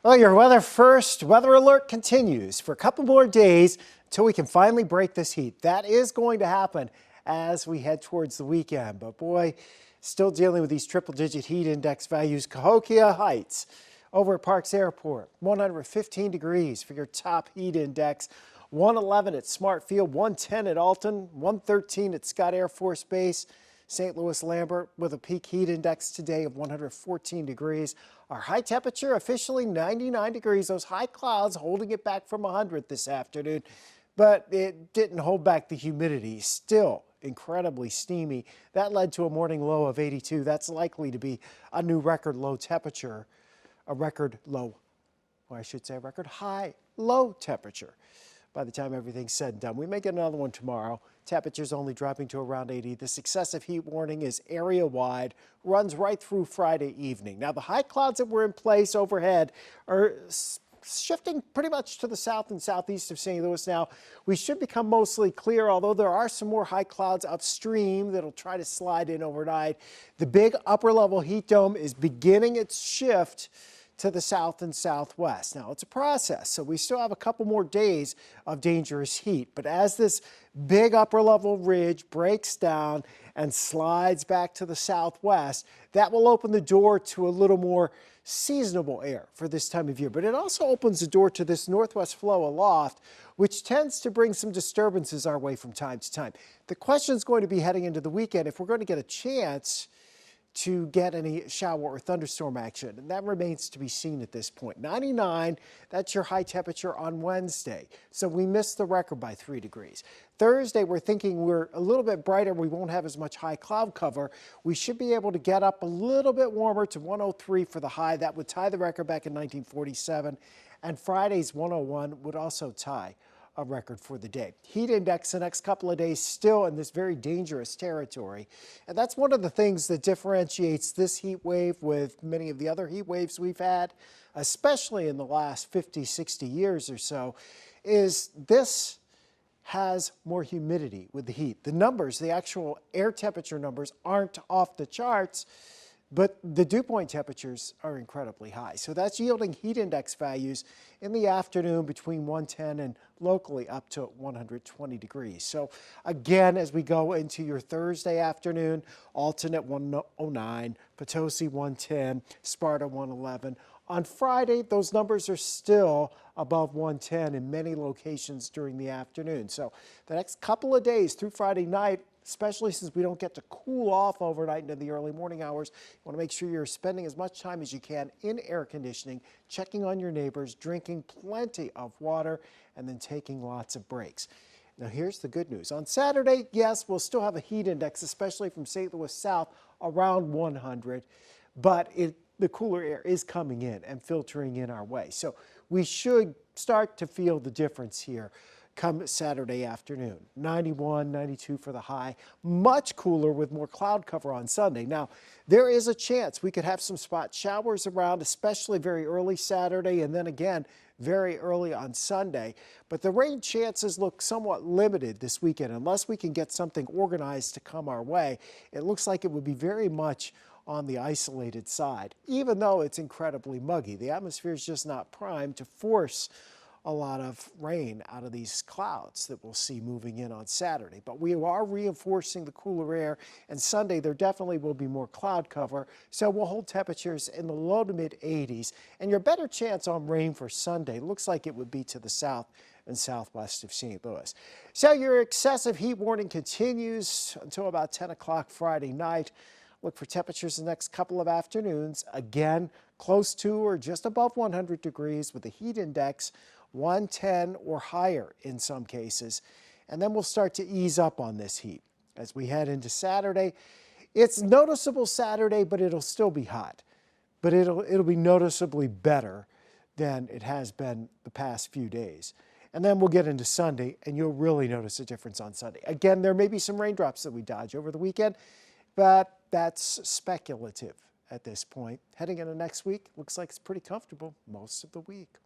Well, your weather first. Weather alert continues for a couple more days until we can finally break this heat. That is going to happen as we head towards the weekend. But boy, still dealing with these triple-digit heat index values. Cahokia Heights over at Parks Airport, 115 degrees for your top heat index. 111 at Smart Field, 110 at Alton, 113 at Scott Air Force Base. St. Louis Lambert with a peak heat index today of 114 degrees. Our high temperature officially 99 degrees. Those high clouds holding it back from 100 this afternoon, but it didn't hold back the humidity. Still incredibly steamy. That led to a morning low of 82. That's likely to be a new record low temperature, a record low, or I should say a record high low temperature by the time everything's said and done. We may get another one tomorrow. Temperatures only dropping to around 80. This excessive heat warning is area-wide, runs right through Friday evening. Now, the high clouds that were in place overhead are shifting pretty much to the south and southeast of St. Louis now. We should become mostly clear, although there are some more high clouds upstream that'll try to slide in overnight. The big upper-level heat dome is beginning its shift to the south and southwest. Now, it's a process, so we still have a couple more days of dangerous heat. But as this big upper-level ridge breaks down and slides back to the southwest, that will open the door to a little more seasonable air for this time of year. But it also opens the door to this northwest flow aloft, which tends to bring some disturbances our way from time to time. The question is going to be heading into the weekend if we're going to get a chance to get any shower or thunderstorm action, and that remains to be seen at this point. 99, that's your high temperature on Wednesday, so we missed the record by 3 degrees. Thursday, we're thinking we're a little bit brighter. We won't have as much high cloud cover. We should be able to get up a little bit warmer to 103 for the high. That would tie the record back in 1947, and Friday's 101 would also tie a record for the day. Heat index the next couple of days still in this very dangerous territory. And that's one of the things that differentiates this heat wave with many of the other heat waves we've had, especially in the last 50, 60 years or so, is this has more humidity with the heat. The numbers, the actual air temperature numbers aren't off the charts, but the dew point temperatures are incredibly high. So that's yielding heat index values in the afternoon between 110 and locally up to 120 degrees. So again, as we go into your Thursday afternoon, Alton at 109, Potosi 110, Sparta 111. On Friday, those numbers are still above 110 in many locations during the afternoon. So the next couple of days through Friday night, especially since we don't get to cool off overnight into the early morning hours, you want to make sure you're spending as much time as you can in air conditioning, checking on your neighbors, drinking plenty of water, and then taking lots of breaks. Now, here's the good news. On Saturday, yes, we'll still have a heat index, especially from St. Louis south, around 100, but the cooler air is coming in and filtering in our way. So we should start to feel the difference here come Saturday afternoon. 91, 92 for the high. Much cooler with more cloud cover on Sunday. Now, there is a chance we could have some spot showers around, especially very early Saturday and then again very early on Sunday. But the rain chances look somewhat limited this weekend. Unless we can get something organized to come our way, it looks like it would be very much on the isolated side, even though it's incredibly muggy. The atmosphere is just not primed to force a lot of rain out of these clouds that we'll see moving in on Saturday. But we are reinforcing the cooler air, and Sunday there definitely will be more cloud cover, so we'll hold temperatures in the low to mid 80s. And your better chance on rain for Sunday looks like it would be to the south and southwest of St. Louis. So your excessive heat warning continues until about 10 o'clock Friday night. Look for temperatures the next couple of afternoons, again close to or just above 100 degrees with a heat index 110 or higher in some cases. And then we'll start to ease up on this heat as we head into Saturday. It's noticeable Saturday, but it'll still be hot. But it'll be noticeably better than it has been the past few days. And then we'll get into Sunday, and you'll really notice a difference on Sunday. Again, there may be some raindrops that we dodge over the weekend, but that's speculative at this point. Heading into next week, looks like it's pretty comfortable most of the week.